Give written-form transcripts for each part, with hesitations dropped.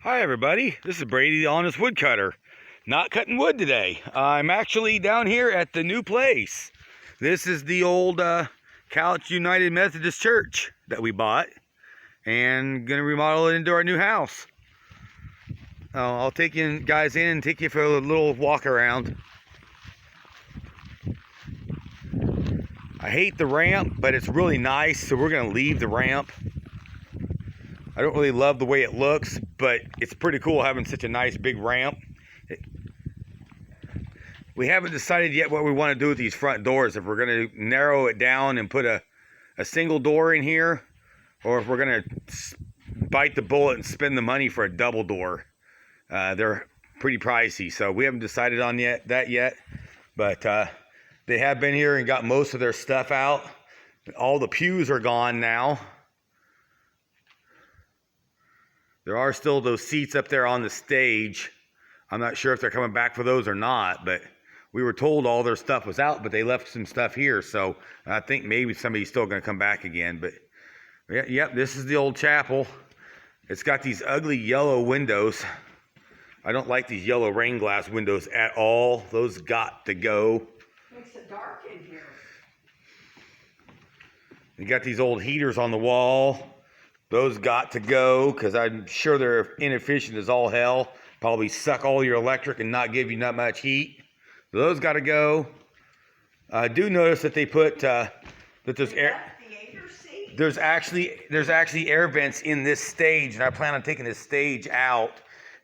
Hi everybody, this is Brady the Honest Woodcutter. Not cutting wood today. I'm actually down here at the new place. This is the old Couch United Methodist Church that we bought and gonna remodel it into our new house. I'll take you guys in and take you for a little walk around. I hate the ramp, but it's really nice, so we're gonna leave the ramp. I don't really love the way it looks, but it's pretty cool having such a nice big ramp. We haven't decided yet what we want to do with these front doors, if we're going to narrow it down and put a single door in here, or if we're going to bite the bullet and spend the money for a double door. They're pretty pricey, so we haven't decided on that yet, but they have been here and got most of their stuff out. All the pews are gone now. There are still those seats up there on the stage. I'm not sure if they're coming back for those or not, but we were told all their stuff was out, but they left some stuff here, so I think maybe somebody's still going to come back again. But yep, this is the old chapel. It's got these ugly yellow windows. I don't like these yellow rain glass windows at all. Those got to go. Makes it dark in here. You got these old heaters on the wall. Those got to go, because I'm sure they're inefficient as all hell. Probably suck all your electric and not give you that much heat. So those got to go. I do notice that they put that there's actually air vents in this stage, and I plan on taking this stage out.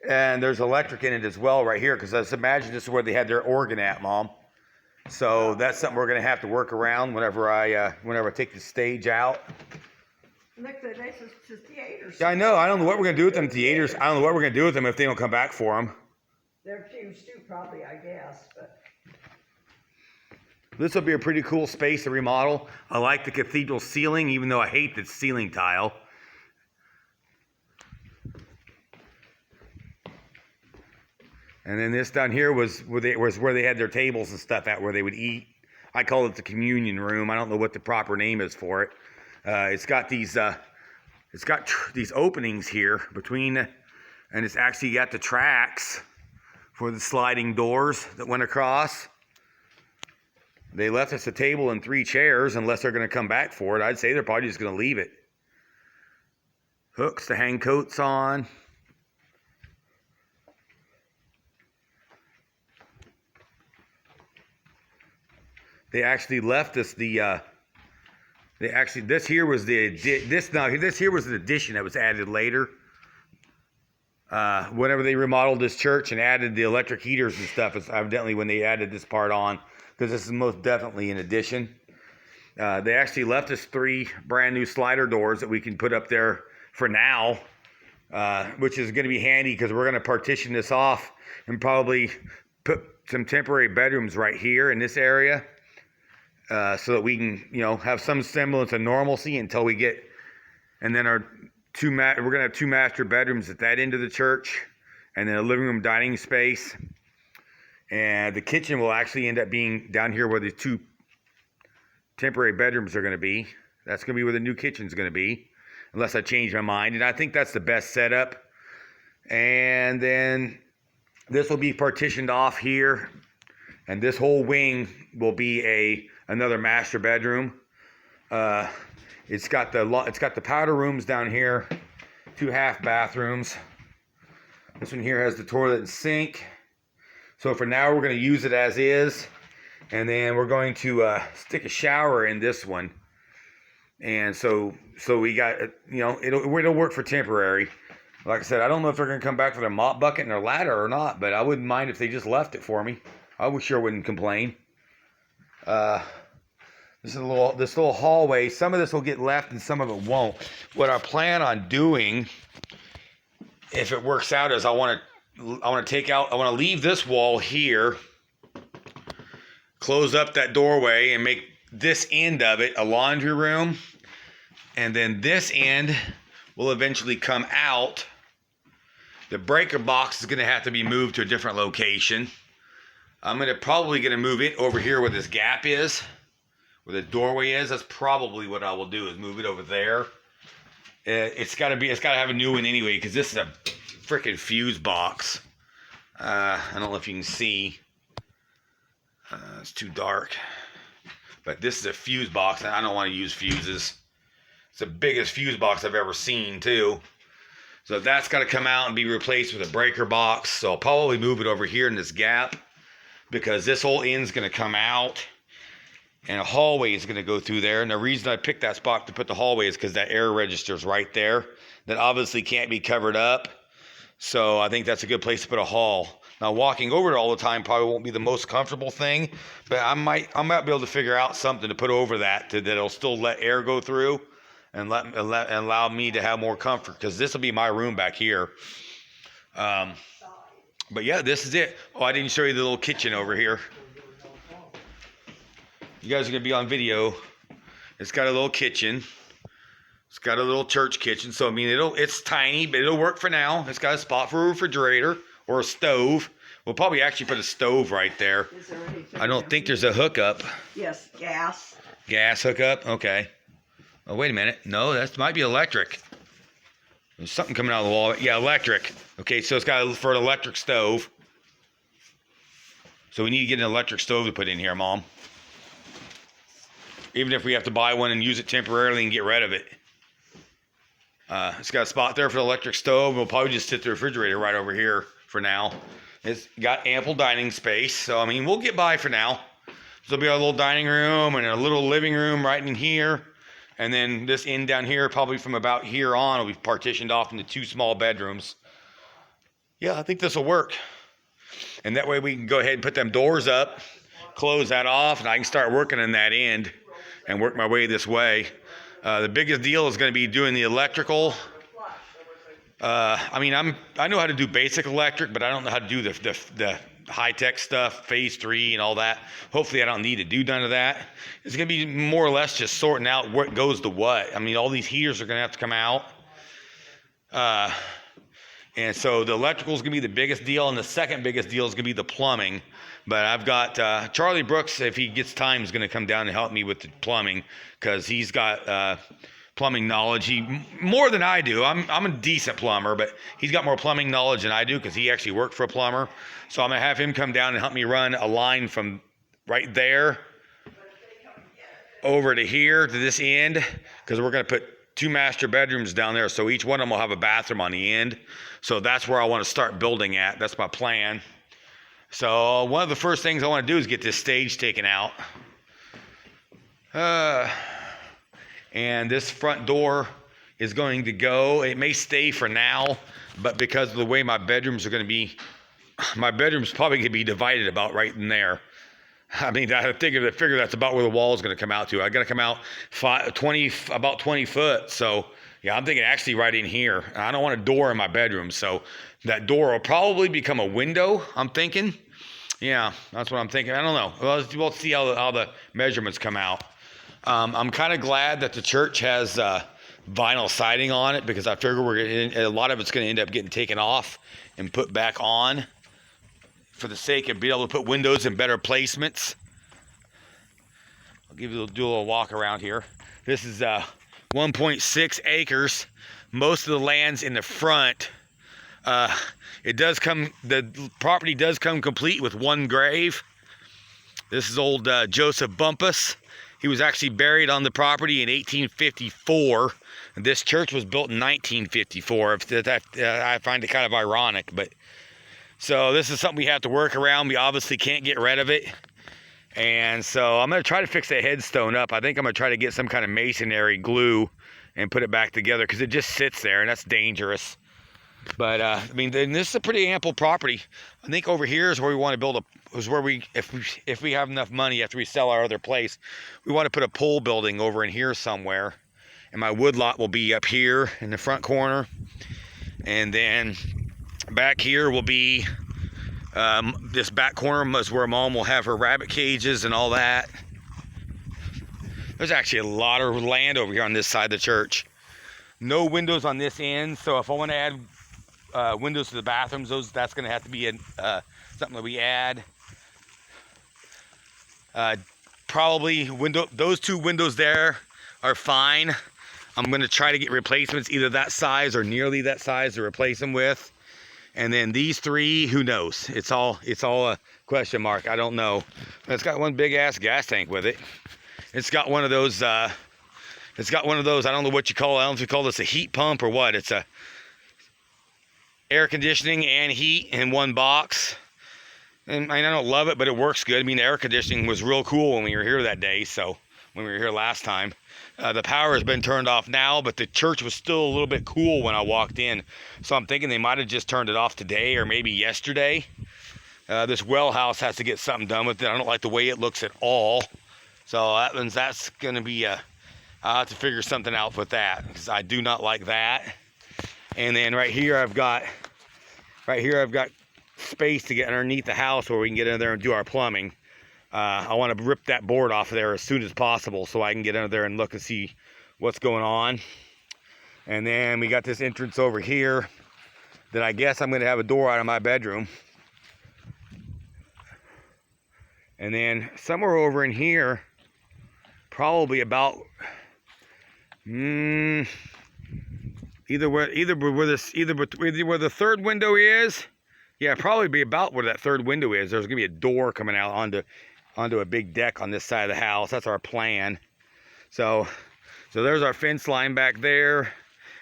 And there's electric in it as well right here, because I just imagine this is where they had their organ at, Mom. So that's something we're gonna have to work around whenever I take the stage out. Look, the nicest theaters. Yeah, I know. I don't know what we're gonna do with them theaters. I don't know what we're gonna do with them if they don't come back for them. They're used too, probably, I guess. But this will be a pretty cool space to remodel. I like the cathedral ceiling, even though I hate the ceiling tile. And then this down here was where they had their tables and stuff at, where they would eat. I call it the communion room. I don't know what the proper name is for it. It's got these openings here between, and it's actually got the tracks for the sliding doors that went across. They left us a table and 3 chairs, unless they're going to come back for it. I'd say they're probably just going to leave it. Hooks to hang coats on. They actually left us the. This here was the addition that was added later. Whenever they remodeled this church and added the electric heaters and stuff, it's evidently when they added this part on, because this is most definitely an addition. They actually left us 3 brand new slider doors that we can put up there for now, which is going to be handy, because we're going to partition this off and probably put some temporary bedrooms right here in this area. So that we can, have some semblance of normalcy until we get, and then we're gonna have 2 master bedrooms at that end of the church, and then a living room dining space, and the kitchen will actually end up being down here where the 2 temporary bedrooms are gonna be. That's gonna be where the new kitchen's gonna be, unless I change my mind, and I think that's the best setup. And then this will be partitioned off here, and this whole wing will be another master bedroom. It's got the powder rooms down here, 2 half bathrooms. This one here has the toilet and sink. So for now, we're going to use it as is, and then we're going to stick a shower in this one. And so we got, it'll work for temporary. Like I said, I don't know if they're going to come back for their mop bucket and their ladder or not, but I wouldn't mind if they just left it for me. I sure wouldn't complain. This little hallway. Some of this will get left and some of it won't. What I plan on doing, if it works out, is I want to leave this wall here, close up that doorway, and make this end of it a laundry room, and then this end will eventually come out. The breaker box is going to have to be moved to a different location. I'm probably going to move it over here where this gap is, where the doorway is. That's probably what I will do, is move it over there. It's got to have a new one anyway, because this is a freaking fuse box. I don't know if you can see. It's too dark. But this is a fuse box, and I don't want to use fuses. It's the biggest fuse box I've ever seen, too. So that's got to come out and be replaced with a breaker box. So I'll probably move it over here in this gap, because this whole end's going to come out, and a hallway is going to go through there. And the reason I picked that spot to put the hallway is because that air register is right there. That obviously can't be covered up. So I think that's a good place to put a hall. Now, walking over it all the time probably won't be the most comfortable thing, but I might be able to figure out something to put over that'll still let air go through and allow me to have more comfort, because this will be my room back here. But yeah, this is it. Oh, I didn't show you the little kitchen over here. You guys are gonna be on video. It's got a little kitchen. It's got a little church kitchen, so I mean it's tiny, but it'll work for now. It's got a spot for a refrigerator or a stove. We'll probably actually put a stove right there. is there anything? I don't think there's a hookup. Yes, gas. Gas hookup? Okay. Oh, wait a minute. No, that might be electric. There's something coming out of the wall. Yeah, electric. Okay, so it's got for an electric stove. So we need to get an electric stove to put in here, Mom. Even if we have to buy one and use it temporarily and get rid of it. It's got a spot there for the electric stove. We'll probably just sit the refrigerator right over here for now. It's got ample dining space. So, I mean, we'll get by for now. So there'll be our little dining room and a little living room right in here. And then this end down here, probably from about here on, will be partitioned off into 2 small bedrooms. Yeah, I think this will work. And that way we can go ahead and put them doors up, close that off, and I can start working on that end and work my way this way. The biggest deal is going to be doing the electrical. I mean, I know how to do basic electric, but I don't know how to do the high-tech stuff, phase 3 and all that. Hopefully I don't need to do none of that. It's going to be more or less just sorting out what goes to what. I mean, all these heaters are going to have to come out. And so the electrical is going to be the biggest deal, and the second biggest deal is going to be the plumbing. But I've got Charlie Brooks, if he gets time, is going to come down and help me with the plumbing, because he's got plumbing knowledge. More than I do. I'm a decent plumber, but he's got more plumbing knowledge than I do, because he actually worked for a plumber. So I'm going to have him come down and help me run a line from right there over to here to this end, because we're going to put 2 master bedrooms down there, so each one of them will have a bathroom on the end. So that's where I want to start building at. That's my plan. So one of the first things I want to do is get this stage taken out. And this front door is going to go. It may stay for now, but because of the way my bedrooms are going to be, my bedroom's probably going to be divided about right in there. I mean, I figure that's about where the wall is going to come out to. I got to come out about 20 foot. So yeah, I'm thinking actually right in here. I don't want a door in my bedroom, so that door will probably become a window, I'm thinking. Yeah, that's what I'm thinking. I don't know. We'll see how the measurements come out. I'm kind of glad that the church has vinyl siding on it, because I figure a lot of it's going to end up getting taken off and put back on, for the sake of being able to put windows in better placements. I'll do a little walk around here. This is 1.6 acres. Most of the land's in the front. The property does come complete with 1 grave. This is old Joseph Bumpus. He was actually buried on the property in 1854. And this church was built in 1954. I find it kind of ironic, but so this is something we have to work around. We obviously can't get rid of it. And so I'm going to try to fix that headstone up. I think I'm going to try to get some kind of masonry glue and put it back together, because it just sits there, and that's dangerous. But I mean, this is a pretty ample property. I think over here is where we want to build if we have enough money after we sell our other place, we want to put a pole building over in here somewhere. And my wood lot will be up here in the front corner. And then back here will be this back corner is where Mom will have her rabbit cages and all that. There's actually a lot of land over here on this side of the church. No windows on this end, so if I want to add windows to the bathrooms, that's going to have to be something that we add. Probably those 2 windows there are fine. I'm going to try to get replacements either that size or nearly that size to replace them with. And then these three, who knows? It's all a question mark. I don't know. It's got one big ass gas tank with it. It's got one of those. It's got one of those. I don't know what you call it. I don't know if you call this a heat pump or what. It's a air conditioning and heat in one box. And I don't love it, but it works good. I mean, the air conditioning was real cool when we were here that day. So when we were here last time, the power has been turned off now, but the church was still a little bit cool when I walked in. So I'm thinking they might have just turned it off today or maybe yesterday. This well house has to get something done with it. I don't like the way it looks at all. So that's going to be I'll have to figure something out with that, because I do not like that. And then right here I've got space to get underneath the house where we can get in there and do our plumbing. I want to rip that board off of there as soon as possible so I can get under there and look and see what's going on. And then we got this entrance over here that I guess I'm going to have a door out of my bedroom. And then somewhere over in here, probably about either where the third window is. Yeah, probably be about where that third window is. There's gonna be a door coming out onto a big deck on this side of the house. That's our plan. So there's our fence line back there,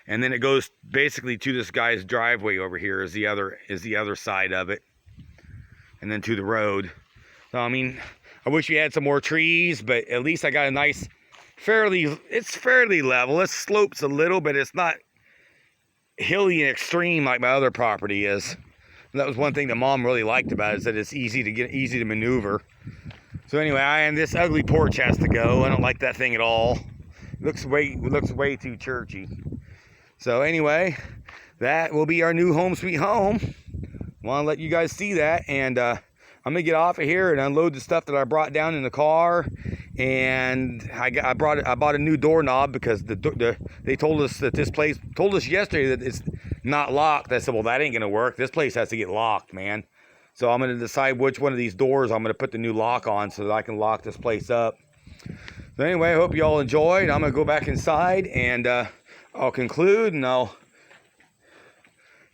and then it goes basically to this guy's driveway over here is the other side of it, and then to the road. So I mean, I wish we had some more trees, but at least I got a nice, it's fairly level. It slopes a little, but it's not hilly and extreme like my other property is. And that was one thing that Mom really liked about it, is that it's easy to maneuver. So anyway, this ugly porch has to go. I don't like that thing at all. It looks way too churchy. So anyway, that will be our new home sweet home. Want to let you guys see that, and I'm gonna get off of here and unload the stuff that I brought down in the car. And I bought a new doorknob because they told us that this place told us yesterday that it's not locked. I said, well, that ain't gonna work. This place has to get locked, man. So I'm gonna decide which one of these doors I'm gonna put the new lock on so that I can lock this place up. So anyway, I hope you all enjoyed. I'm gonna go back inside and I'll conclude, and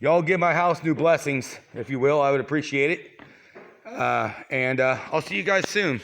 y'all give my house new blessings, if you will. I would appreciate it. And I'll see you guys soon.